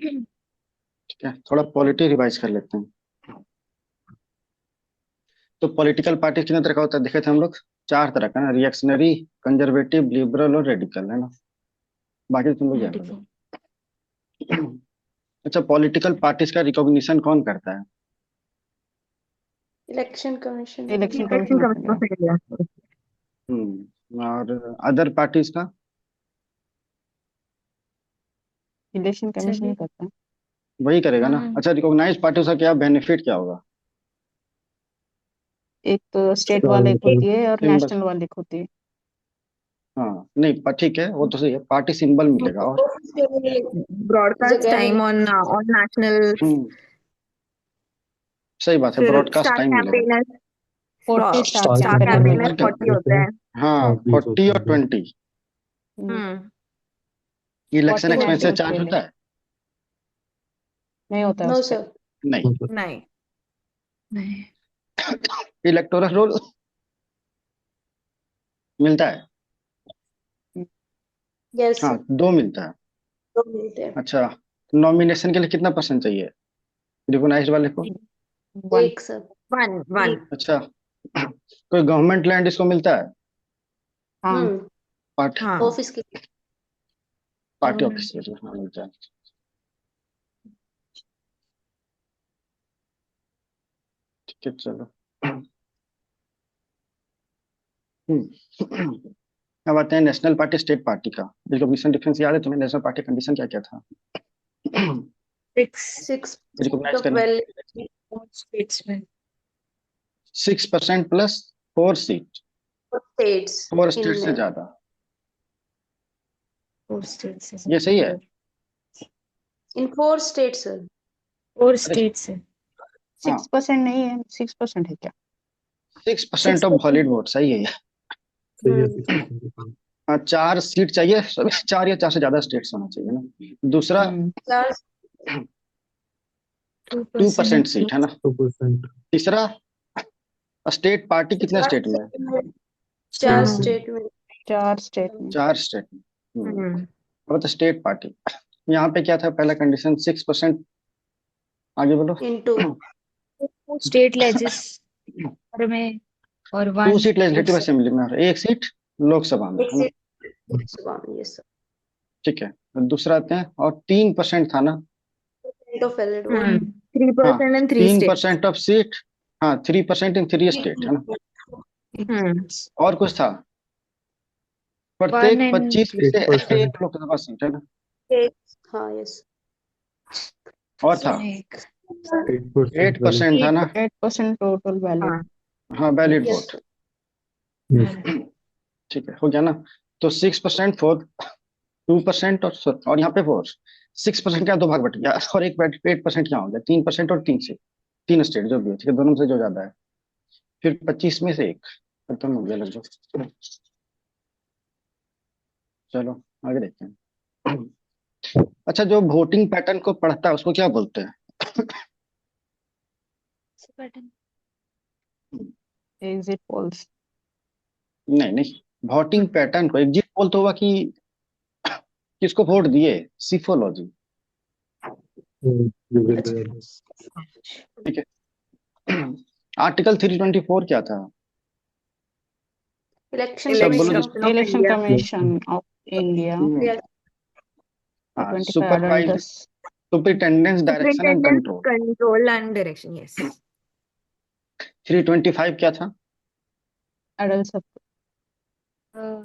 ठीक है, थोड़ा पॉलिटी रिवाइज कर लेते हैं। तो पॉलिटिकल पार्टी कितने तरह का होता है देखे थे हम लोग। चार तरह का ना, रिएक्शनरी, कंजर्वेटिव, लिबरल और रेडिकल, है ना। बाकी तो तुम लोग जान रेडिकल। लो। अच्छा, पॉलिटिकल पार्टीज का रिकॉग्निशन कौन करता है? Election commission of election India. Commission election of commission India. Of India. और अदर पार्टीज का? इलेक्शन कमीशन ही करता है। वही करेगा ना। हाँ। अच्छा, रिकॉग्नाइज पार्टी का क्या बेनिफिट क्या होगा? एक तो स्टेट वाले एक सिंबल। होती है और सिंबल। नेशनल वाले एक होती है। हाँ नहीं, पर ठीक है, वो तो सही है, पार्टी सिंबल मिलेगा। और ब्रॉडकास्ट जगह टाइम मिले। On on national. हम्म, सही बात है, फिर ब्रॉडकास्ट स्टार टाइम मिलेगा। Campaigner. 40 star star star campaigner campaigner होता कैंपेनर है। 40 होते होता हैं है। हाँ, और 20 40 होते और हैं। 20। हम्म, इलेक्शन 40 एक्सपेंस 20 से होती चार्ज है होता है? नहीं होता है नो उस पे। सर। नहीं। नहीं। नहीं। इलेक्टोरल रोल मिलता है? यस हाँ, सर। 2 मिलता है। तो मिलते हैं। अच्छा, नॉमिनेशन के लिए कितना परसेंट चाहिए रिकॉग्नाइज्ड वाले को? वन। एक सर। One one. एक। अच्छा, कोई गवर्नमेंट लैंड इसको मिलता है? हाँ। पार्ट हाँ। ऑफिस के। Party office government. के लिए, हाँ, मिलता है। ठीक है, चलो। अब आते हैं नेशनल पार्टी स्टेट पार्टी का रिकॉग्निशन डिफरेंस। याद है तुम्हें नेशनल पार्टी कंडीशन क्या क्या था? सिक्स। 6% रिकॉग्नाइज ऑफ करना। वेल स्टेट्स में। 6% प्लस 4 सीट, स्टेट्स 4 इन स्टेट से ज्यादा। Four states. ये सही है? इन 4 स्टेट्स सर। फोर अरे स्टेट्स है। हाँ, 6% नहीं है, 6% है क्या? 6% six of percent valid vote, सही है ये। सही है, हम्म 6%। हाँ, 4 सीट चाहिए, सभी 4 या 4 से ज्यादा स्टेट्स होना चाहिए ना। दूसरा, हम्म। 2% 2%। सीट है ना। 2%। तीसरा, स्टेट पार्टी कितने चार स्टेट में है? स्टेट में। चार 4 हाँ। से। स्टेट में। 4 स्टेट में। 4 स्टेट में। हम्म। अब तो स्टेट पार्टी, यहाँ पे क्या था पहला कंडीशन? 6%। आगे बोलो। इन टू। स्टेट लेजिस्लेचर में और 2 one seat legislative Lok Sabha. Assembly में और 1 सीट लोकसभा में, एक है ना। सीट लोकसभा में। Yes sir. ठीक है, दूसरा आते हैं, और 3% था ना। Percent of valid vote. Three हाँ, परसेंट इन थ्री तीन स्टेट। Percent of seat. हाँ, 3% इन 3 स्टेट, है ना। हम्म। और कुछ था? वन प्रत्येक इन 25 में से 8%। एक लोकसभा सीट, है ना। हाँ यस। और था? एक। 8% वैलिड। 8% था ना। 8% टोटल वैलिड। हाँ। हाँ, valid yes vote. Sir. Yes. ठीक है, हो गया ना। तो 6%, 2% और यहाँ पे 6% का 2 भाग बट गया, और एक 8% क्या हो गया? 3% और 3 स्टेट जो भी है, ठीक है, दोनों में से जो ज्यादा है। फिर 25 में से एक, खत्म हो गया लगभग। चलो आगे देखते हैं। अच्छा, जो वोटिंग पैटर्न को पढ़ता है उसको क्या बोलते हैं? पैटर्न। Exit polls. नहीं नहीं, वोटिंग पैटर्न को एग्जिट पोल तो हुआ कि किसको वोट दिए, सिफोलॉजी। यूविल अच्छा। रेड। ठीक है। आर्टिकल 324 क्या था? इलेक्शन सब बोलो इलेक्शन जिस। Commission commission of of election India. Commission of India. Hmm, India. हाँ, 25 adult. Supervise, superintendence direction and superintendent control. Control and direction. Yes. 325 क्या था? अडल्ट सब।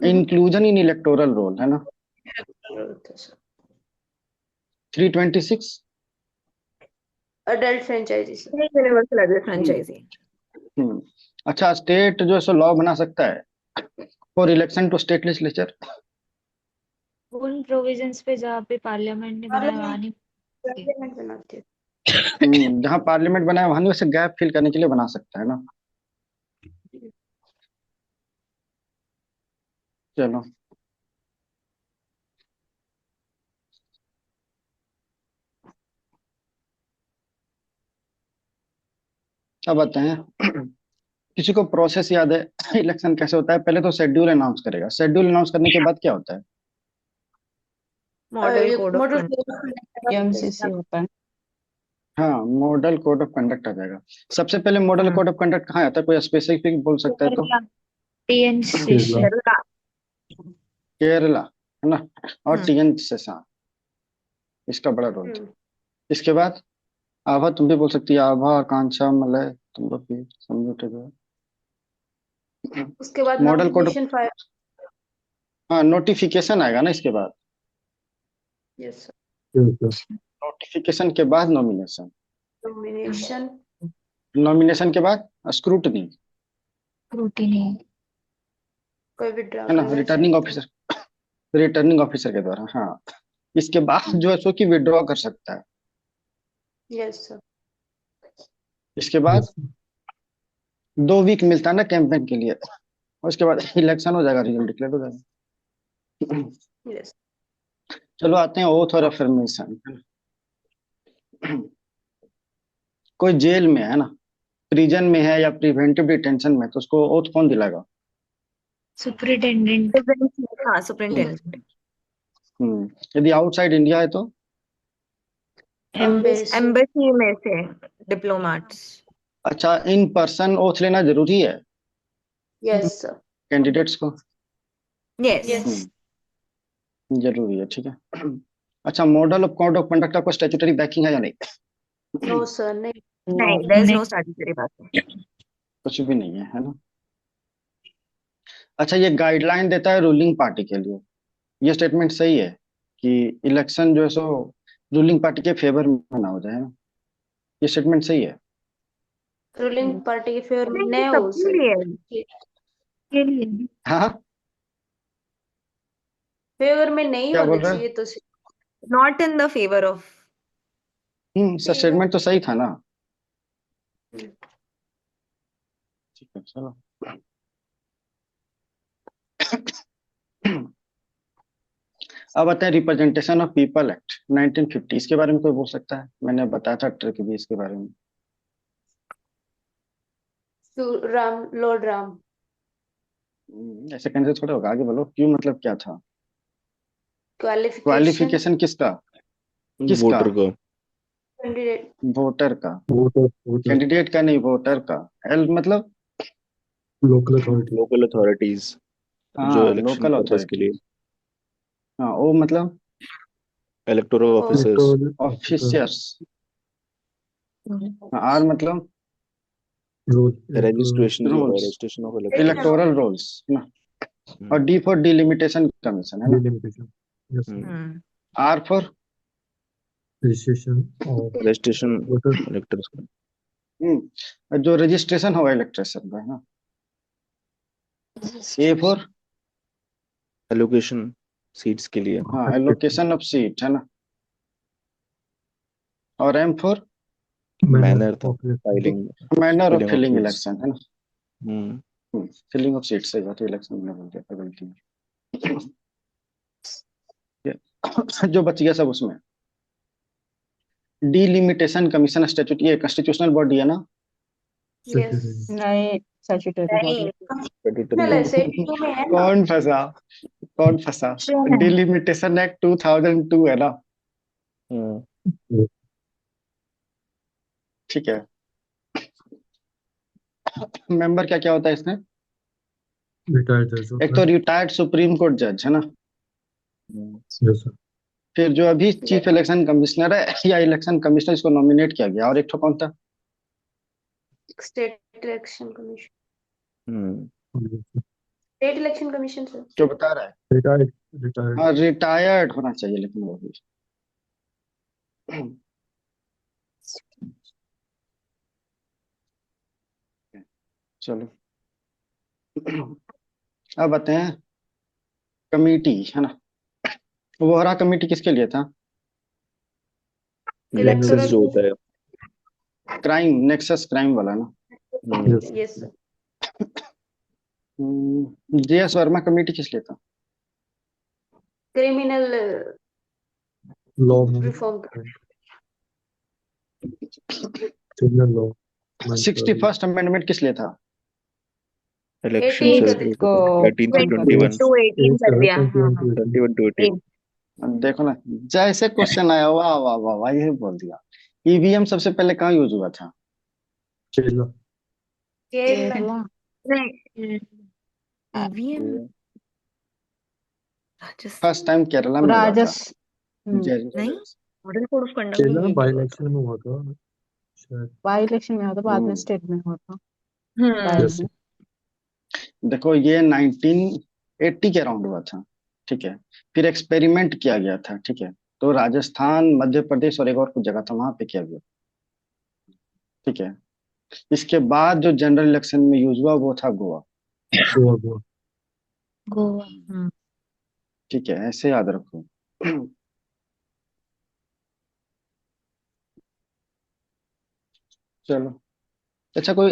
इंक्लूजन इन इलेक्टोरल रोल, है ना। 326। Adult franchise sir. Universal address hmm franchise. Hmm. अच्छा, state जो है सो लॉ बना सकता है for election to state legislature? उन प्रोविजंस पे जहाँ पे पार्लियामेंट ने बनाया वहाँ पार्लियामेंट। नहीं। पार्लियामेंट बनाते हैं। जहाँ पार्लियामेंट बना है वहां वैसे गैप फिल करने के लिए बना सकता है ना। चलो, अब आते हैं। किसी को प्रोसेस याद है इलेक्शन कैसे होता है? पहले तो शेड्यूल अनाउंस करेगा, शेड्यूल अनाउंस करने के बाद क्या होता है? Model code of model conduct. code of conduct MCC होता है। हाँ, मॉडल कोड ऑफ कंडक्ट आ जाएगा। सबसे पहले मॉडल कोड ऑफ कंडक्ट कहाँ आता है, कोई स्पेसिफिक बोल सकता है तो? Kerala TN station Kerala. केरला, है ना। और हम्म। टीएन से हाँ, इसका बड़ा रोल था। हम्म। इसके बाद आभा, तुम भी बोल सकती है, आभा, आकांक्षा, मलय, तुम लोग भी समझो तो। उसके बाद मॉडल कोड, notification file. हाँ, नोटिफिकेशन आएगा ना इसके बाद। Yes sir. Yes, sir. Notification के बाद नॉमिनेशन, Nomination. नॉमिनेशन के बाद स्क्रूटनी, स्क्रूटिनी कोई withdraw है ना, करना रिटर्निंग चाहे ऑफिसर, रिटर्निंग ऑफिसर के द्वारा। हाँ, इसके बाद जो है सो कि विड्रॉ कर सकता है। तो yes sir. इसके बाद Yes, sir. 2 वीक मिलता है ना कैंपेन के लिए, और उसके बाद इलेक्शन हो जाएगा, रिजल्ट डिक्लेयर हो जाएगा। Yes. चलो आते हैं ओथ और अफर्मेशन। कोई जेल में है ना, प्रिजन में है या प्रिवेंटिव डिटेंशन में, तो उसको ओथ कौन दिलाएगा? सुपरिटेंडेंट हाँ, सुपरिंटेंडेंट। यदि आउटसाइड इंडिया है तो? Embassy. एम्बेसी में से डिप्लोमेट्स। अच्छा, इन पर्सन ओथ लेना जरूरी है Yes sir. कैंडिडेट्स को? यस। Yes. जरूरी है, ठीक है। अच्छा, model of code of conduct का स्टैट्यूटरी बैकिंग है या नहीं? No sir. नहीं. नहीं, देयर इज नो स्टैट्यूटरी बात। कुछ भी नहीं है ना। अच्छा, ये गाइडलाइन देता है रूलिंग पार्टी के लिए। ये स्टेटमेंट सही है कि इलेक्शन जो है सो रूलिंग पार्टी के फेवर में ना हो जाए, है ना? ये स्टेटमेंट सही है। Ruling party के फेवर में नहीं, नहीं हो सबके सर. लिए के लिए हाँ, फेवर में नहीं क्या बोल होने रहे चाहिए तो not in the favour of. Sir, statement तो सही था ना। ठीक है, चलो। अब आते हैं रिप्रेजेंटेशन ऑफ पीपल एक्ट 1950। इसके बारे में कोई बोल सकता है? मैंने बताया था ट्रिक भी इसके बारे में। लॉर्ड राम. ऐसे कहने से थोड़ा होगा, आगे बोलो। क्यों, मतलब क्या था? क्वालिफिकेशन. क्वालिफिकेशन किसका? किसका? वोटर का, कैंडिडेट. वोटर का। वोटर कैंडिडेट का नहीं, वोटर का। एल मतलब लोकल अथॉरिटी, लोकल अथॉरिटीज जो हाँ, इलेक्शन लोकल पर्पस के अथॉरिटी। लिए, हाँ, वो मतलब इलेक्टोरल ऑफिसर्स, ऑफिसर्स। आर मतलब registration Rules. Registration of election. Electoral rolls, है ना। और डी फॉर डिलिमिटेशन कमीशन, है ना। Delimitation, yes, R for registration और रजिस्ट्रेशन वोटर, इलेक्टर्स का। जो रजिस्ट्रेशन होगा इलेक्ट्रेशन का, है ना। ए फॉर एलोकेशन सीट्स के लिए। हाँ, एलोकेशन ऑफ सीट, है ना। और M for manner of filing, manner of Filling of filling seats. Election, है ना। फिलिंग ऑफ सीट से जाते इलेक्शन में बोल दिया था, गलती में। जो बच गया सब उसमें। डिलिमिटेशन कमीशन स्टैट्यूट, ये कॉन्स्टिट्यूशनल बॉडी है ना। Yes. नहीं, statutory body। Well, SAT में है ना. कौन फंसा? कौन फंसा? डिलिमिटेशन एक्ट 2002 है ना। ठीक है। मेंबर क्या क्या होता है इसमें? रिटायर्ड जज एक तो रिटायर्ड सुप्रीम कोर्ट जज, है ना। यस सर, फिर जो अभी चीफ इलेक्शन कमिश्नर है या इलेक्शन कमिश्नर, इसको नॉमिनेट किया गया। और एक तो कौन था? State election commission. Retired state election commission sir. जो बता रहा है। रिटायर्ड हाँ, रिटायर्ड होना चाहिए, लेकिन वो भी। चलो, अब आते हैं कमिटी, है ना। वोहरा कमेटी किसके लिए था? नेक्सस जो होता है, क्राइम, नेक्सस क्राइम वाला ना। Yes Yes sir. JS Verma committee किस लिए था? Criminal law reform. Criminal law 61st amendment किस लिए था? इलेक्शन 18 से कर दी. को 18 से 21, टू 18 कर दिया। 21 to 18। अब देखो ना, जैसे क्वेश्चन आया, वाह वाह वाह वाह, ये बोल दिया। ईवीएम सबसे पहले कहाँ यूज हुआ था? केरला। केरला। केरला। नहीं, EVM Rajasthan first time Kerala में हुआ था। नहीं, model code of conduct Kerala में बाई नहीं। इलेक्शन में हुआ था शायद। बाई इलेक्शन में हुआ था, बाद में हम्म। स्टेट में हुआ था, बाद यस। में। देखो, ये 1980 के अराउंड हुआ था, ठीक है। फिर एक्सपेरिमेंट किया गया था, ठीक है। तो राजस्थान, मध्य प्रदेश और एक और कुछ जगह था, वहां पे किया गया, ठीक है। इसके बाद जो जनरल इलेक्शन में यूज हुआ वो था गोवा, गोवा गोवा। गोवा। ठीक है। ऐसे याद रखो। चलो, अच्छा, कोई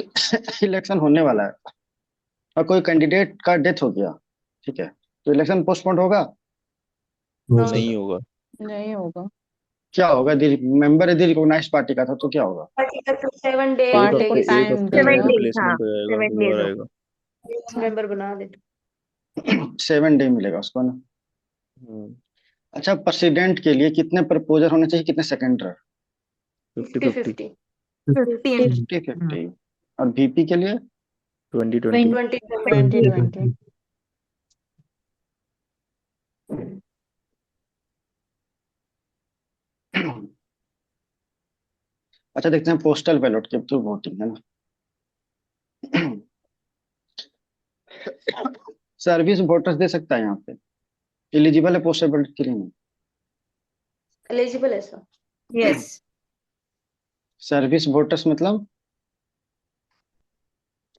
इलेक्शन होने वाला है और कोई कैंडिडेट का डेथ हो गया, ठीक है, तो इलेक्शन पोस्टपोन होगा? No No, sir. नहीं होगा। नहीं होगा। क्या होगा? यदि मेंबर यदि रिकॉग्नाइज्ड पार्टी का था तो क्या होगा? particular to 7 day एक पार्टी को हफ्ते legacy एक टाइम हफ्ते में देगा। 7 days, हाँ, रिप्लेसमेंट हो जाएगा, 7 days दोबारा हो। आएगा। member बना दे। 7 डे मिलेगा उसको ना। हम्म, अच्छा, प्रेसिडेंट के लिए कितने प्रपोजल होने चाहिए, कितने सेकेंडर? 50-50, 50-50 15 50 50। और VP के लिए? 20-20। 2020 2020। अच्छा, देखते हैं पोस्टल बैलेट के थ्रू वोटिंग, है ना। सर्विस वोटर्स दे सकता है यहाँ पे, एलिजिबल है पोस्टल बैलेट के लिए? नहीं। eligible है सर। यस। सर्विस वोटर्स मतलब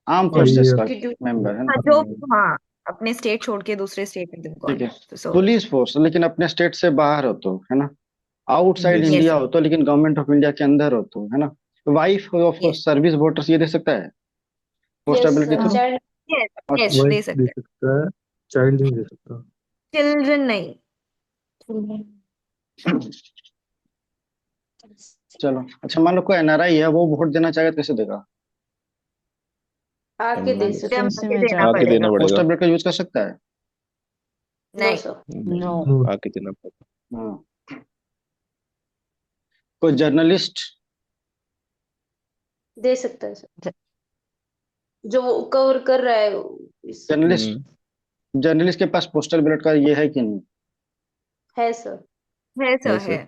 आर्म हाँ, फोर्सेस ये का Constitute- मेंबर, है ना। हाँ, जो, हाँ, अपने स्टेट छोड़ के दूसरे स्टेट में ठीक है। तो पुलिस फोर्स, लेकिन अपने स्टेट से बाहर हो तो, है ना। Outside Yes. इंडिया हो तो, लेकिन गवर्नमेंट ऑफ इंडिया के अंदर हो तो, है ना। Wife of Yes. Service voters ये दे सकता है पोस्टल Yes, बैलेट के sir. थ्रू? Child यस, और यस, वाइफ दे दे सकते हैं। सकता है, चाइल्ड नहीं दे सकता। चिल्ड्रन नहीं। चलो, अच्छा, मान लो कोई NRI है, वो वोट देना चाहे तो कैसे देगा? आके दे Yes. सकते जम एमसी के में देना जाके। आके देना पड़ेगा। पड़ेगा। पोस्टल बैलेट का यूज कर सकता है? नो नहीं, सर। नो। नो। आके देना पड़ेगा। हाँ। कोई जर्नलिस्ट? दे सकता है सर, जो वो कवर कर रहा है इस जर्नलिस्ट हम्म, जर्नलिस्ट के पास पोस्टल बैलेट का ये है कि नहीं? है सर। है सर, है सर। है।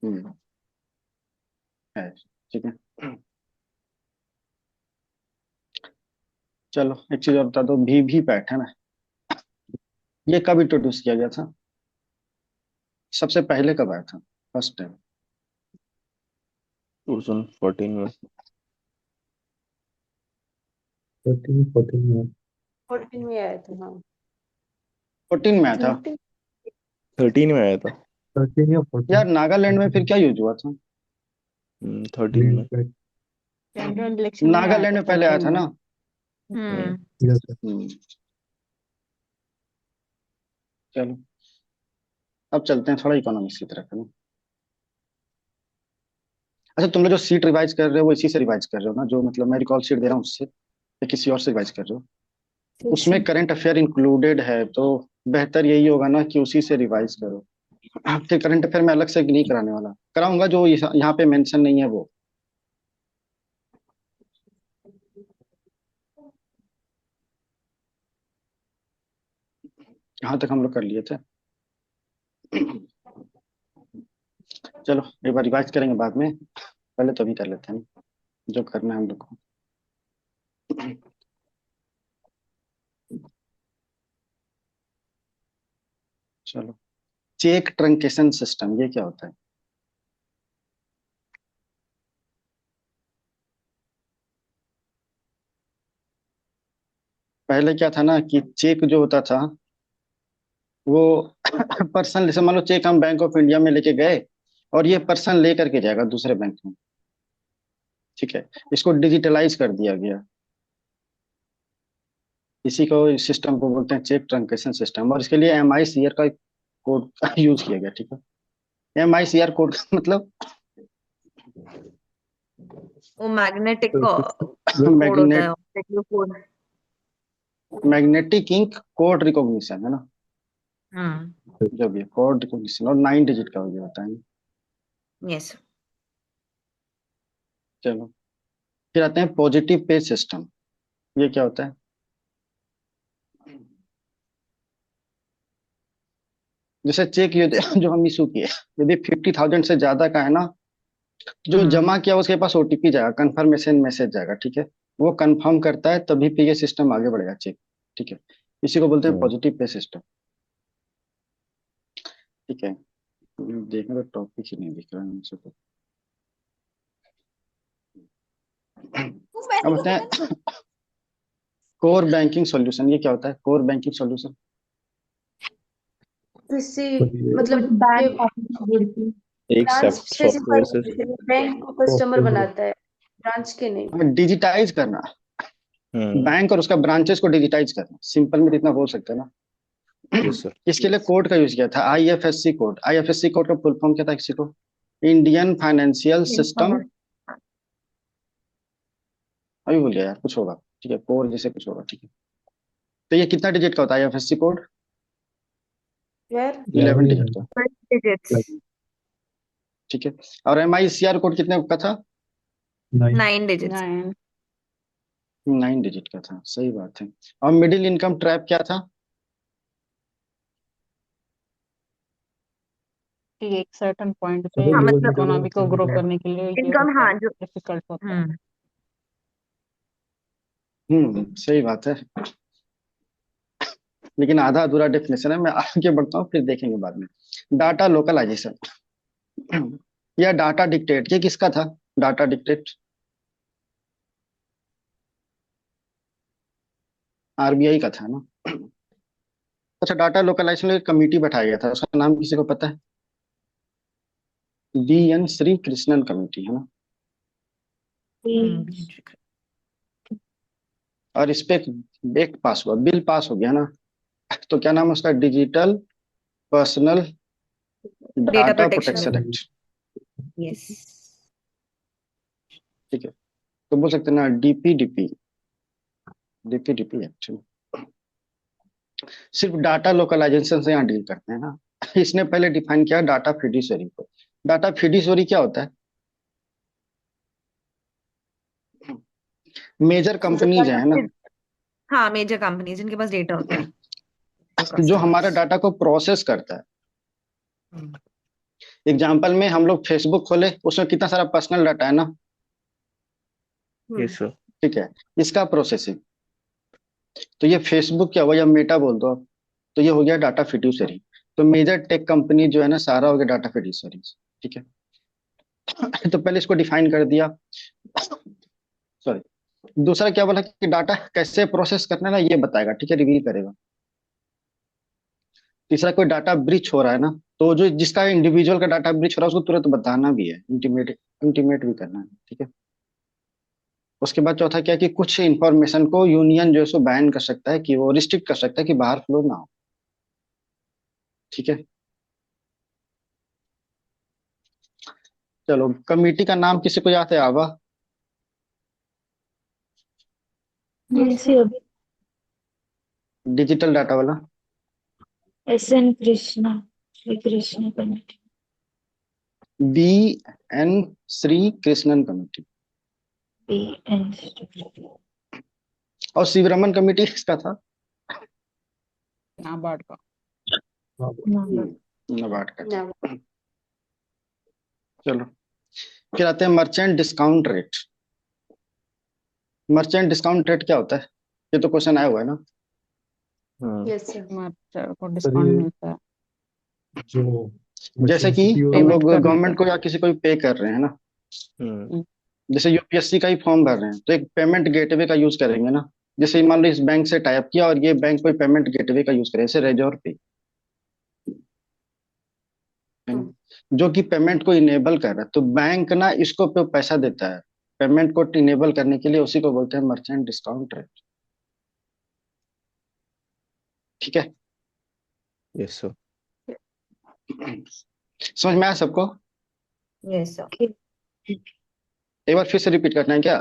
हम्म, है। ठीक है। चलो, एक चीज और बता दो, VVPAT, है ना, ये कब इंट्रोड्यूस किया गया था? सबसे पहले कब आया था, फर्स्ट टाइम? 2014 में। 13-14 में। 14 में आया था। हाँ 14 में आया था? 13 में आया था। 13 या 14। यार, नागालैंड में फिर क्या यूज हुआ था? 13 में। जनरल इलेक्शन में आया नागालैंड था में पहले आया 13 था में। ना। हम्म। Yes sir. हम्म, चलो, अब चलते हैं थोड़ा इकोनॉमिक्स की तरफ, है ना। अच्छा, तुम लोग जो सीट रिवाइज कर रहे हो वो इसी से रिवाइज कर रहे हो ना, जो मतलब मैं रिकॉल शीट दे रहा हूँ उससे, या किसी और से रिवाइज कर रहे हो? उसमें करंट अफेयर इंक्लूडेड है, तो बेहतर यही होगा ना कि उसी से रिवाइज करो। फिर करंट अफेयर में अलग से नहीं कराने वाला, कराऊंगा जो यहाँ पे मेंशन नहीं है वो। यहाँ तक हम लोग कर लिए थे। चलो, एक बार रिवाइज करेंगे बाद में, पहले तो अभी कर लेते हैं जो करना है हम लोग को। चलो, चेक ट्रंकेशन सिस्टम, ये क्या होता है? पहले क्या था ना कि चेक जो होता था वो पर्सन, जैसे मान लो चेक हम बैंक ऑफ इंडिया में लेके गए और ये पर्सन लेकर के जाएगा दूसरे बैंक में, ठीक है। इसको डिजिटलाइज कर दिया गया, इसी को, सिस्टम को बोलते हैं चेक ट्रंकेशन सिस्टम, और इसके लिए MICR का कोड यूज किया गया, ठीक है। MICR कोड मतलब वो मैग्नेटिक तो कोड होता है, magnet objective code. Magnetic ink code recognition, है ना। जो भी है कोड रिकॉग्निशन, और 9 डिजिट का हो गया होता है ना। Yes sir. चलो फिर आते हैं पॉजिटिव पे सिस्टम। ये क्या होता है? जैसे चेक ये जो हम इशू किए, यदि 50,000 से ज्यादा का है ना, जो जमा किया उसके पास ओटीपी जाएगा, कंफर्मेशन मैसेज जाएगा, ठीक है। वो कंफर्म करता है तभी पे ये सिस्टम आगे बढ़ेगा चेक, ठीक है। इसी को बोलते हैं पॉजिटिव पे सिस्टम, ठीक है। देखने तो टॉपिक ही नहीं दिख रहा है मुझे तो। अब बताते हैं कोर बैंकिंग सॉल्यूशन। ये क्या होता है कोर बैंकिंग सॉल्यूशन? किसी तो ये मतलब ये बैंक ऑफिस एक ब्रांच सॉफ्टवेयर से। स्पेसिफाइड बैंक को कस्टमर सॉफ्टवेयर बनाता है, ब्रांच के नहीं। डिजिटाइज करना, बैंक और उसका ब्रांचेस को डिजिटाइज करना, सिंपल में इतना बोल सकते हैं ना। Yes sir. इसके लिए कोड का यूज किया था, आईएफएससी कोड। आईएफएससी कोड का फुल फॉर्म क्या था किसी को? इंडियन फाइनेंशियल सिस्टम, अभी भूल गया यार, कुछ होगा, ठीक है, कोर जैसे कुछ होगा, ठीक है। तो ये कितना डिजिट का होता है आईएफएससी कोड? यार 11 डिजिट का, 12 digits, ठीक है। और एमआईसीआर कोड कितने का था? 9 digits, 9 9 डिजिट का था, सही बात है। और मिडिल इनकम ट्रैप क्या था? कि एक सर्टन पॉइंट पे सभी हाँ लेवल मतलब इकोनॉमी को ग्रो में करने के लिए ये इनकम, होता हाँ है, जो डिफिकल्ट होता है। सही बात है, लेकिन आधा अधूरा डेफिनेशन है। मैं आगे बढ़ता हूँ, फिर देखेंगे बाद में। डाटा लोकलाइजेशन या डाटा डिक्टेट, ये किसका था? डाटा डिक्टेट आरबीआई का था ना। अच्छा, डाटा लोकलाइजेशन एक कमेटी बैठाया गया था, उसका नाम किसी को पता है? DN श्री कृष्णन कमेटी, है ना। और इस पे एक पास हुआ, बिल पास हो गया ना। तो क्या नाम है उसका? Digital personal data data protection, protection act, yes. ठीक है। तो बोल सकते हैं ना डीपीडीपी, डीपीडीपी एक्ट। सिर्फ डाटा लोकलाइजेशन से यहाँ डील करते हैं ना। इसने पहले डिफाइन किया डाटा फिड्यूसरी को। डाटा फिड्यूसरी क्या होता है? मेजर कंपनीज है ना, हाँ मेजर कंपनीज जिनके पास डेटा होता है, जो हमारा कस्टमर्स। डाटा को प्रोसेस करता है। एग्जाम्पल में हम लोग फेसबुक खोले, उसमें कितना सारा पर्सनल डाटा है ना, यस सर। ठीक है। इसका प्रोसेसिंग, तो ये फेसबुक क्या हुआ, या मेटा बोल दो आप, तो ये हो गया डाटा फिड्यूसरी। तो मेजर टेक कंपनी जो है ना, सारा हो गया डाटा फिड्यूसरी, ठीक है। तो पहले इसको डिफाइन कर दिया, सॉरी। दूसरा क्या बोला कि डाटा कैसे प्रोसेस करना है ना, ये बताएगा, ठीक है, रिवील करेगा। तीसरा, कोई डाटा ब्रीच हो रहा है ना, तो जो जिसका इंडिविजुअल का डाटा ब्रीच हो रहा है उसको तुरंत बताना भी है, इंटीमेट इंटीमेट भी करना है, ठीक है। उसके बाद चौथा क्या, कि कुछ इंफॉर्मेशन को यूनियन जो है सो बैन कर सकता है, कि वो रिस्ट्रिक्ट कर सकता है कि बाहर फ्लो ना हो, ठीक है। चलो, कमिटी का नाम किसी को याद है? आवा, कौन सी अभी? डिजिटल डाटा वाला। SN Krishna, Shri Krishna committee. BN Shri Krishnan committee. BN। और शिवरमन कमेटी किसका था? नाबार्ड का। नबार्ड का था। चलो फिर आते हैं merchant discount rate. Merchant discount rate क्या होता है? ये तो क्वेश्चन आया हुआ है ना। Yes sir. मर्चेंट को सर डिस्काउंट ये मिलता है जो जैसे कि इलेक्ट्रिसिटी और हम पेमेंट लोग करने गवर्नमेंट पे। को या किसी को भी पे कर रहे हैं ना, हम्म। जैसे यूपीएससी का ही फॉर्म भर रहे हैं, तो एक पेमेंट गेटवे का यूज करेंगे ना। जैसे मान लो इस बैंक से टाइप किया और ये बैंक कोई पेमेंट गेटवे का यूज करे, जैसे रेजोर पे, जो कि पेमेंट को इनेबल कर रहा है, तो बैंक ना इसको पे पैसा देता है पेमेंट को इनेबल करने के लिए, उसी को बोलते हैं मर्चेंट डिस्काउंट रेट, ठीक है। Yes sir. समझ में आया सबको? Yes sir. एक बार फिर से रिपीट करना है क्या?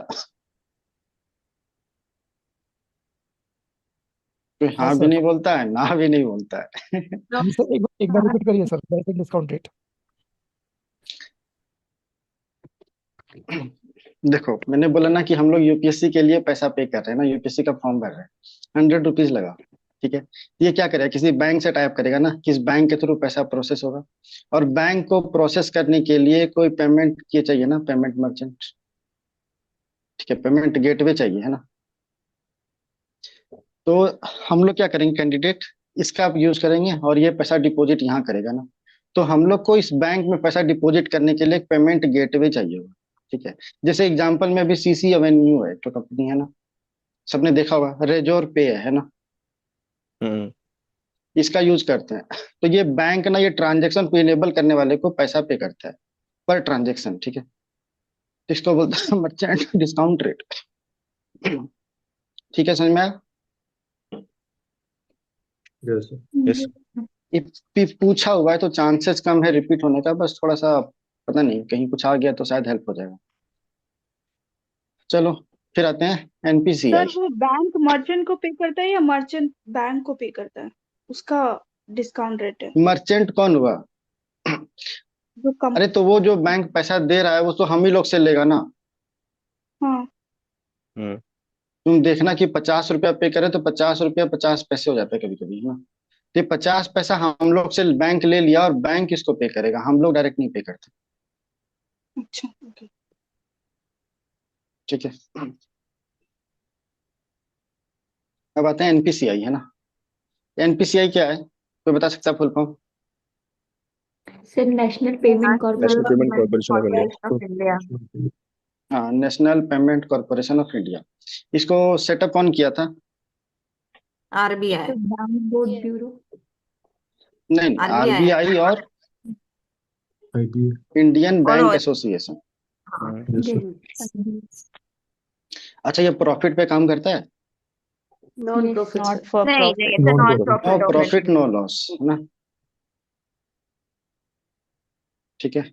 कोई हाँ भी सर नहीं बोलता है, ना भी नहीं बोलता है। जी सर एक बार रिपीट करिए सर, बेसिक डिस्काउंट रेट। देखो मैंने बोला ना कि हम लोग यूपीएससी के लिए पैसा पे कर रहे हैं ना, यूपीएससी का फॉर्म भर रहे हैं, 100 रुपीज लगा। ठीक है, ये क्या करेगा, किसी बैंक से टाइप करेगा ना, किस बैंक के थ्रू पैसा प्रोसेस होगा, और बैंक को प्रोसेस करने के लिए कोई पेमेंट किए चाहिए ना, पेमेंट मर्चेंट। ठीक है, पेमेंट गेटवे चाहिए, है ना। तो हम लोग क्या करेंगे, कैंडिडेट इसका यूज करेंगे और ये पैसा डिपॉजिट यहाँ करेगा ना। तो हम लोग को इस बैंक में पैसा डिपॉजिट करने के लिए एक पेमेंट गेटवे चाहिए होगा। ठीक है, जैसे एग्जांपल में अभी सीसी एवेन्यू है तो कंपनी है ना, सबने देखा होगा, रेजोर पे है ना, हम्म इसका यूज करते हैं। तो ये बैंक ना, ये ट्रांजेक्शन को इनेबल करने वाले को पैसा पे करता है पर ट्रांजेक्शन। ठीक है, तो इसको बोलते हैं मर्चेंट डिस्काउंट रेट। ठीक है, समझ में आया। Yes sir. यस ये पूछा हुआ है तो चांसेस कम है रिपीट होने का, बस थोड़ा सा पता नहीं कहीं कुछ आ गया तो शायद हेल्प हो जाएगा। चलो फिर आते हैं सर एनपीसीआई। वो बैंक मर्चेंट को पे करता है या मर्चेंट बैंक को पे करता है, उसका डिस्काउंट रेट है मर्चेंट कौन हुआ? जो कम। अरे तो वो जो बैंक पैसा दे रहा है वो तो हम ही लोग से लेगा ना। हाँ हम्म तुम देखना कि 50 रुपया पे करे तो 50 रुपया 50 पैसे हो जाते हैं कभी कभी, है ना। तो ये 50 पैसा हम लोग से बैंक ले लिया और बैंक इसको पे करेगा, हम लोग डायरेक्ट नहीं पे करते। अच्छा ओके। ठीक है, अब आते हैं एनपीसीआई, है ना। एनपीसीआई क्या है, कोई बता सकता है full form? Sir national payment national corporation. Payment corporation of India. Of India. हाँ, national payment corporation of India. इसको सेटअप कौन किया था? आरबीआई। Bank board bureau. नहीं, आरबीआई। आरबीआई और आईबीए। इंडियन और बैंक एसोसिएशन। हाँ यस सर। अच्छा, ये प्रॉफिट पे काम करता है? Non profit Not sir. for नहीं profit. It's a non Non-profit. No profit profit no loss, है ना। ठीक है,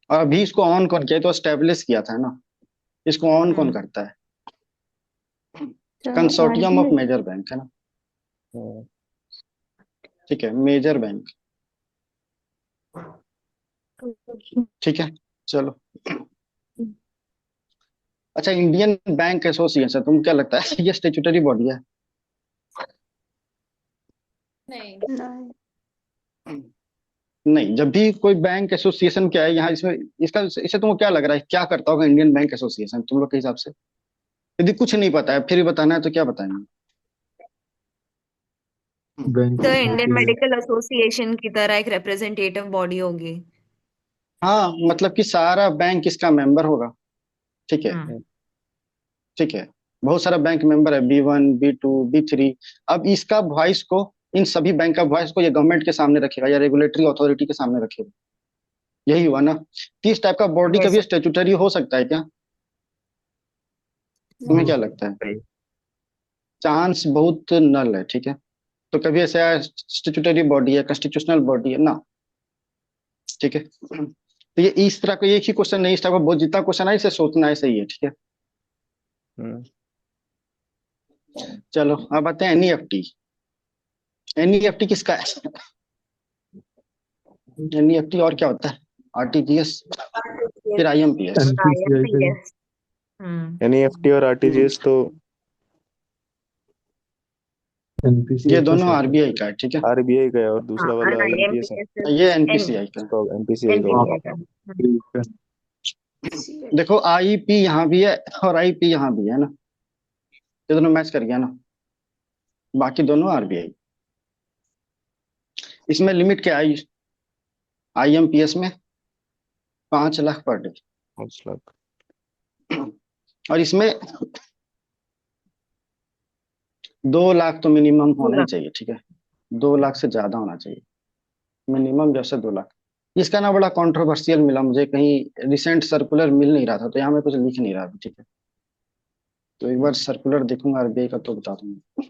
और अभी इसको ऑन कौन किया, तो स्टेब्लिश किया था, है ना। इसको ऑन कौन करता है? कंसोर्टियम ऑफ मेजर बैंक, है ना। हम्म, ठीक है, मेजर बैंक। ठीक है, चलो। अच्छा, इंडियन बैंक एसोसिएशन, तुम क्या लगता है ये स्टेचुटरी बॉडी है? नहीं नहीं, जब भी कोई बैंक एसोसिएशन क्या है यहाँ, इसमें इसका इसे तुमको क्या लग रहा है, क्या करता होगा इंडियन बैंक एसोसिएशन तुम लोग के हिसाब से? यदि कुछ नहीं पता है फिर भी बताना है तो क्या बताएंगे? बैंक तो इंडियन एसोसिएशन। मेडिकल एसोसिएशन की तरह एक रिप्रेजेंटेटिव बॉडी होगी। हाँ, मतलब कि सारा बैंक इसका मेंबर होगा। ठीक है, हम्म ठीक है, बहुत सारा बैंक मेंबर है, B1 B2 B3। अब इसका वॉइस को, इन सभी बैंक का वॉइस को ये गवर्नमेंट के सामने रखेगा या रेगुलेटरी अथॉरिटी के सामने रखेगा। यही हुआ ना। तो इस टाइप का बॉडी यस कभी स्टेचुटरी हो सकता है क्या? तुम्हें क्या लगता है? नहीं। चांस बहुत नल है। ठीक है, तो कभी ऐसा स्टेचुटरी बॉडी है, कॉन्स्टिट्यूशनल बॉडी है ना। ठीक है, तो ये इस तरह का एक ही क्वेश्चन नहीं, इस टाइप का बहुत जितना क्वेश्चन है इसे सोचना है, सही है। ठीक है, हम्म, चलो अब आते हैं एनईएफटी। एनईएफटी किसका है? एनईएफटी और क्या होता है? आरटीजीएस, फिर आईएमपीएस। एनपीसीआई का ही। यस। एनईएफटी और आरटीजीएस तो ये एनपीसीआई का दोनों सेट आरबीआई का है। ठीक है, आरबीआई का है और दूसरा हाँ वाला आईएमपीएस है। आईएमपीएस ये एनपीसीआई का है। तो एमपीसीआई का होगा। एनपीसीआई का। ठीक है। देखो आईपी यहाँ भी है और आईपी यहाँ भी है ना, ये दोनों मैच कर गया ना, बाकी दोनों आरबीआई। इसमें लिमिट क्या है? आईएमपीएस में 5 लाख पर डे, 5 लाख। और इसमें 2 लाख तो मिनिमम होना ही चाहिए। ठीक है, 2 लाख से ज्यादा होना चाहिए, मिनिमम जैसे 2 लाख। इसका ना बड़ा कंट्रोवर्शियल मिला मुझे, कहीं रिसेंट सर्कुलर मिल नहीं रहा था तो यहाँ मैं कुछ लिख नहीं रहा अभी। ठीक है, तो एक बार सर्कुलर देखूंगा आरबीआई का तो बता दूंगा।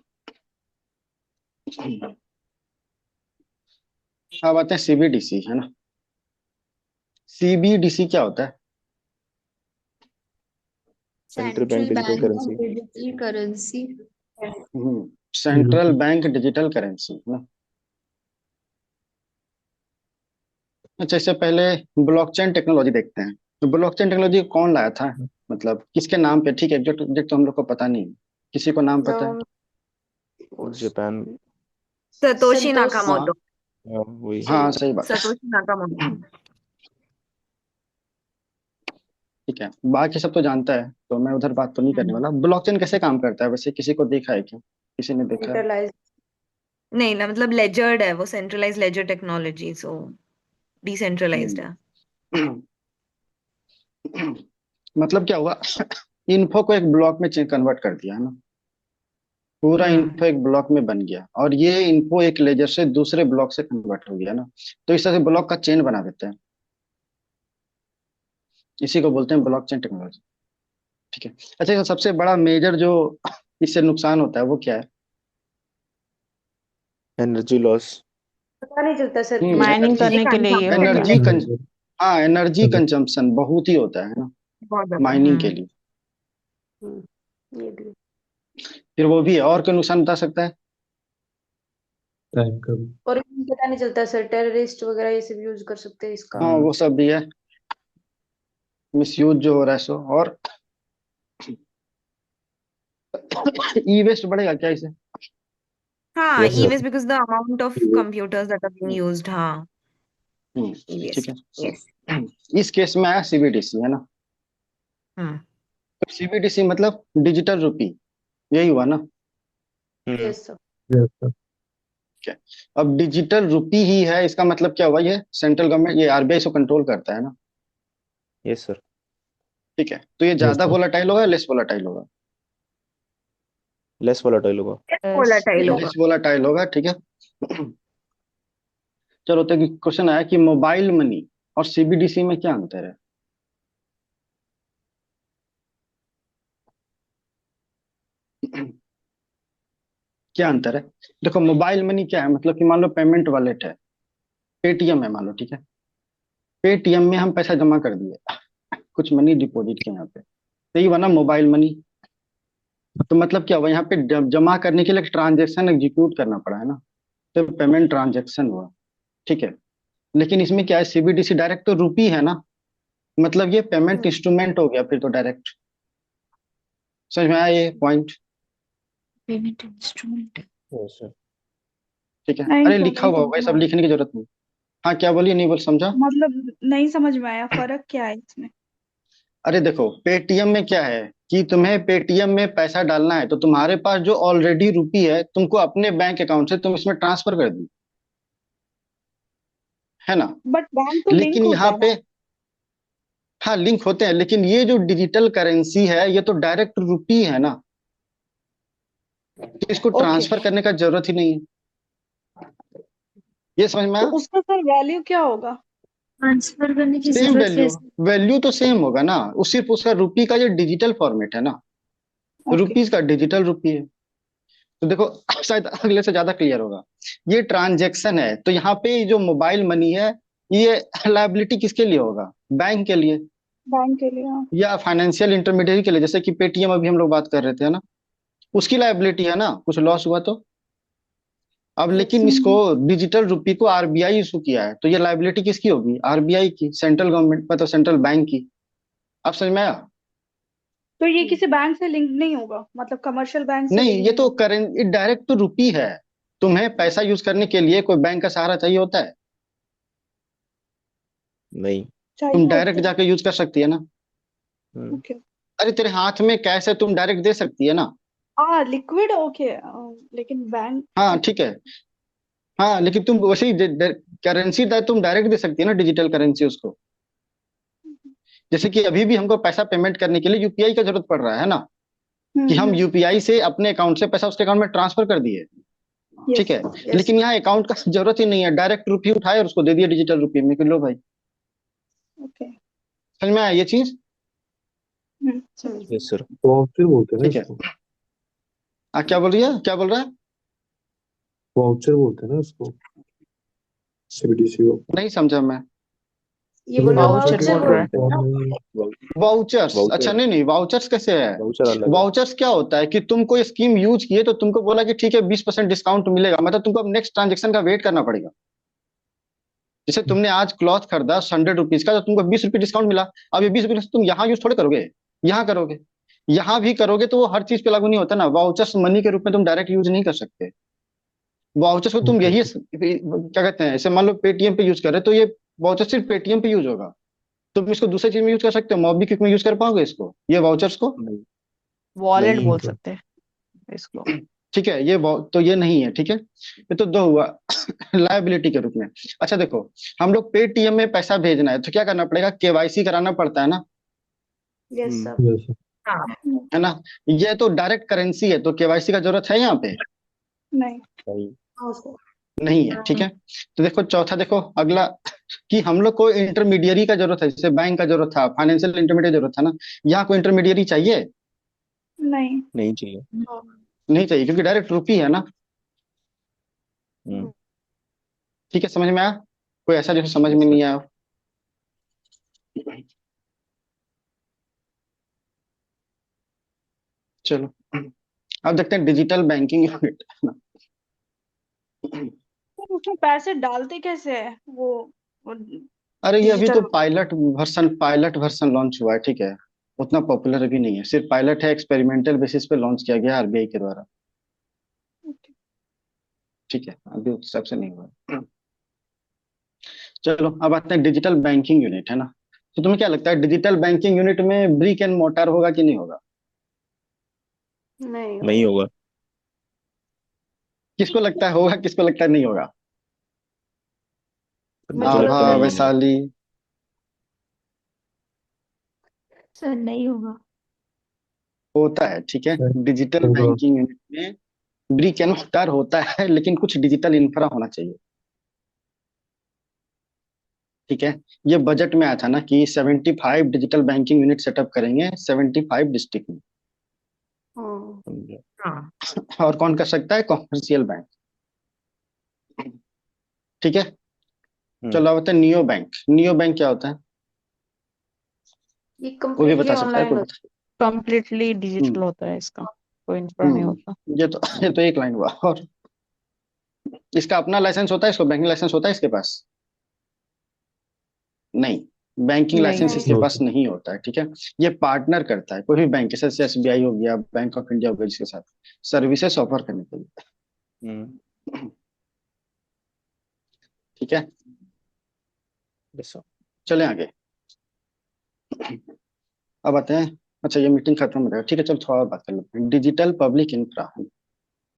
अब आते हैं सीबीडीसी, है ना। सीबीडीसी क्या होता है? Central bank digital currency. Digital currency. Central bank digital currency ना। अच्छा, इससे पहले ब्लॉकचेन टेक्नोलॉजी देखते हैं। तो ब्लॉकचेन टेक्नोलॉजी कौन लाया था, मतलब किसके नाम पे? ठीक है, एग्जैक्ट तो हम लोग को पता नहीं, किसी को नाम पता है? जापान। सतोशी संतोष नाकामोटो। वही। हाँ सही बात। Satoshi Nakamoto. ठीक है, बाकी सब तो जानता है, तो मैं उधर बात तो नहीं करने वाला। ब्लॉकचेन कैसे काम करता है वैसे, किसी को देखा है क्या? किसी ने देखा है? सेंट्रलाइज नहीं ना, मतलब लेजर्ड है वो, सेंट्रलाइज लेजर टेक्नोलॉजी, सो डिसेंट्रलाइज्ड है। मतलब क्या हुआ, इन्फो को एक ब्लॉक में कन्वर्ट कर दिया है ना, पूरा इन्फो एक ब्लॉक में बन गया, और ये इन्फो एक लेजर से दूसरे ब्लॉक से कन्वर्ट हो गया ना, तो इस तरह से ब्लॉक का चेन बना देते हैं। इसी को बोलते हैं ब्लॉकचेन टेक्नोलॉजी। ठीक है। अच्छा, ये सबसे बड़ा मेजर जो इससे नुकसान होता है वो क्या है? Energy loss. पता नहीं चलता सर। माइनिंग एनर्जी, करने के लिए ये होता एनर्जी है। हाँ, एनर्जी कंजम्पशन बहुत ही होता है ना बहुत ज्यादा। माइनिंग के लिए। ये भी फिर वो भी है, और क्या नुकसान बता सकता है? टाइम का भी। और पता नहीं चलता सर, टेररिस्ट वगैरह ये सब यूज कर सकते हैं इसका। हाँ वो सब भी है, मिसयूज जो हो रहा है सो। और ई वेस्ट बढ़ेगा क्या इसे? हाँ, Yes, sir. e-waste because the amount of computers that are being used, हाँ, ठीक e-waste, है। yes. इस केस में आया सीबीडीसी है ना, हम्म। तो सीबीडीसी मतलब डिजिटल रुपी, यही हुआ ना? Yes sir. Yes, sir. क्या, अब डिजिटल रुपी ही है, इसका मतलब क्या हुआ, ये सेंट्रल गवर्नमेंट, ये आरबीआई से कंट्रोल करता है ना। Yes sir. ठीक है, तो ये Yes, ज्यादा sir. वोलाटाइल होगा, लेस वोलाटाइल होगा? लेस वोलेटाइल होगा। volatile होगा। लेस वोलाटाइल होगा, ठीक है। चलो, तो क्वेश्चन आया कि मोबाइल मनी और सीबीडीसी में क्या अंतर है? क्या अंतर है? देखो, मोबाइल मनी क्या है, मतलब कि मान लो पेमेंट वॉलेट है, पेटीएम है मान लो, ठीक है। पेटीएम में हम पैसा जमा कर दिए, कुछ मनी डिपॉजिट किया यहाँ पे, तो ये बना मोबाइल मनी। तो मतलब क्या हुआ, यहाँ पे जमा करने के लिए ट्रांजेक्शन एग्जीक्यूट करना पड़ा है ना, तो पेमेंट ट्रांजेक्शन हुआ। ठीक है, लेकिन इसमें क्या है, सीबीडीसी डायरेक्ट तो रुपी है ना, मतलब ये पेमेंट इंस्ट्रूमेंट हो गया फिर तो डायरेक्ट। समझ में आया ये point? Payment instrument. Yes sir. ठीक है, नहीं अरे सर, लिखा नहीं हुआ होगा, ये समझ सब में लिखने की जरूरत नहीं। हाँ क्या बोलिए, नहीं बोल समझा? मतलब नहीं समझ में आया, फर्क क्या है इसमें? अरे देखो, पेटीएम में क्या है कि तुम्हें पेटीएम में पैसा डालना है, तो तुम्हारे पास जो ऑलरेडी रुपी है, तुमको अपने बैंक अकाउंट से तुम इसमें ट्रांसफर कर दी, है ना? बट बैंक तो लिंक लेकिन होता यहाँ है पे, ना। हाँ लिंक होते हैं, लेकिन ये जो डिजिटल करेंसी है ये तो डायरेक्ट रुपी है ना, तो इसको ओके, ट्रांसफर करने का जरूरत ही नहीं है। ये समझ में तो आया? उसका सर वैल्यू क्या होगा? ट्रांसफर करने की सेम जरूरत वैल्यू, कैसे? वैल्यू तो सेम होगा ना, सिर्फ उसका रुपी का जो डिजिटल फॉर्मेट है ना, ओके, रुपीज का डिजिटल रुपी है। तो देखो, शायद अगले से ज्यादा क्लियर होगा। ये ट्रांजैक्शन है, तो यहाँ पे जो मोबाइल मनी है, ये लायबिलिटी किसके लिए होगा? बैंक के लिए, बैंक के लिए, हाँ। या फाइनेंशियल इंटरमीडियरी के लिए, जैसे कि पेटीएम अभी हम लोग बात कर रहे थे ना, उसकी लायबिलिटी है ना, कुछ लॉस हुआ तो। अब लेकिन इसको डिजिटल रुपी को आरबीआई इशू किया है, तो ये लायबिलिटी किसकी होगी? आरबीआई की, सेंट्रल गवर्नमेंट मतलब सेंट्रल बैंक की। अब समझ में आया? तो ये किसी बैंक से लिंक नहीं होगा, मतलब कमर्शियल बैंक से नहीं, लिंक ये नहीं तो होगा? करेंट डायरेक्ट तो रुपी है। तुम्हें पैसा यूज करने के लिए कोई बैंक का सहारा चाहिए होता है? नहीं। चाहिए तुम होता डायरेक्ट है। जाके यूज कर सकती है ना। ओके, अरे तेरे हाथ में कैश है, तुम डायरेक्ट दे सकती है ना। हाँ लिक्विड, ओके। लेकिन बैंक, हाँ ठीक है, हाँ लेकिन तुम वैसे ही करेंसी तुम डायरेक्ट दे सकती है ना, डिजिटल करेंसी उसको। जैसे कि अभी भी हमको पैसा पेमेंट करने के लिए यूपीआई का जरूरत पड़ रहा है ना, कि हम यूपीआई से अपने अकाउंट से पैसा उसके अकाउंट में ट्रांसफर कर दिए। ठीक है, यस लेकिन यहाँ अकाउंट का जरूरत ही नहीं है, डायरेक्ट रुपी उठाए और उसको दे दिए डिजिटल रुपी में कि लो भाई। ओके, समझ में आया ये चीज? Yes sir. वाउचर बोलते हैं ना ठीक है। इसको। क्या बोल रही है, क्या बोल रहा है? वाउचर बोलते हैं ना इसको, सीबीडीसी को। नहीं समझा मैं। ये बोला Voucher वाउचर बोल रहा है। बोलते हैं। Vouchers, Voucher। अच्छा नहीं, वाउचर्स कैसे है? वाउचर अलग है। वाउचर्स क्या होता है कि तुम कोई स्कीम यूज किए तो तुमको बोला कि ठीक है 20% डिस्काउंट मिलेगा, मतलब तुमको अब नेक्स्ट ट्रांजेक्शन का वेट करना पड़ेगा। जैसे तुमने आज क्लॉथ खरीदा 100 रुपीज का, तो तुमको 20 रुपये डिस्काउंट मिला। अब ये 20 रुपये तुम यहाँ यूज थोड़े करोगे, यहाँ करोगे। यहाँ भी करोगे तो वो हर चीज पे लागू नहीं होता ना। वाउचर्स मनी के रूप में तुम डायरेक्ट यूज नहीं कर सकते। वाउचर्स को तुम यही क्या कहते हैं, जैसे मान लो पेटीएम पे यूज कर रहे हो, तो ये वाउचर सिर्फ पेटीएम पे यूज होगा। तुम इसको दूसरी चीज में यूज कर सकते हो, मोबीक्विक में यूज कर पाओगे इसको, ये वाउचर्स को? नहीं, वॉलेट नहीं बोल सर। सकते हैं इसको। ठीक है, तो ये नहीं है, ठीक है। ये तो दो हुआ लायबिलिटी के रूप में। अच्छा देखो, हम लोग पेटीएम में पैसा भेजना है तो क्या करना पड़ेगा? केवाईसी कराना पड़ता है ना, यस हम्म। सर। Yes sir. हाँ, है ना। ये तो डायरेक्ट करेंसी है, तो केवाईसी का जरूरत है यहाँ पे? नहीं। नहीं। हाँ सर। नहीं है, ठीक है। तो देखो चौथा, देखो अगला कि हम लोग को इंटरमीडियरी का जरूरत है, जैसे बैंक का जरूरत था, फाइनेंशियल इंटरमीडिएट जरूरत था ना। यहाँ कोई इंटरमीडियरी चाहिए? नहीं। नहीं चाहिए। नहीं चाहिए, क्योंकि डायरेक्ट रुपी है ना। हम्म। ठीक है, समझ में आया? कोई ऐसा जो समझ में नहीं आया? चलो अब देखते हैं डिजिटल बैंकिंग यूनिट। तो उसमें पैसे डालते कैसे है वो अरे ये अभी तो डिजिटल? पायलट वर्जन लॉन्च हुआ है, ठीक है। उतना पॉपुलर अभी नहीं है, सिर्फ पायलट है, एक्सपेरिमेंटल बेसिस पे लॉन्च किया गया आरबीआई के द्वारा। ठीक है, अभी उस हिसाब से नहीं हुआ। चलो अब आते हैं डिजिटल बैंकिंग यूनिट, है ना। तो तुम्हें क्या लगता है डिजिटल बैंकिंग यूनिट में ब्रिक एंड मोर्टार होगा कि नहीं होगा? नहीं नहीं होगा। किसको लगता है होगा, किसको लगता है नहीं होगा? मुझे मुझे लगता लगता आभा, है नहीं है। वैशाली? सर नहीं होगा। होता है, ठीक है। सर, डिजिटल होगा। बैंकिंग यूनिट में ब्रिक एंड मोर्टार होता है, लेकिन कुछ डिजिटल इंफ्रा होना चाहिए, ठीक है। ये बजट में आया था ना कि 75 डिजिटल बैंकिंग यूनिट सेटअप करेंगे 75 डिस्ट्रिक्ट में। हाँ। समझा। हाँ, और कौन कर सकता है? कॉमर्शियल बैंक, ठीक है। चलो अब होता है नियो बैंक। नियो बैंक क्या होता है? ये वो भी कम्प्लीटली बता सकता है, ऑनलाइन कोई होता बता। कंप्लीटली डिजिटल हम्म होता है इसका, कोई इंफ्रा नहीं होता। ये तो एक लाइन हुआ। और इसका अपना लाइसेंस होता है, इसको बैंकिंग लाइसेंस होता है इसके पास? नहीं, बैंकिंग नहीं लाइसेंस नहीं। इसके नो पास सर। नहीं होता है, ठीक है। ये पार्टनर करता है कोई भी बैंक के साथ, जैसे एसबीआई हो गया, बैंक ऑफ इंडिया हो गया, जिसके साथ सर्विसेज ऑफर करने के लिए, हम्म। ठीक है। Yes, sir। चले आगे। अब आते हैं, अच्छा ये मीटिंग खत्म हो गया, ठीक है। चलो थोड़ा और बात कर लेते हैं डिजिटल पब्लिक इंफ्रा।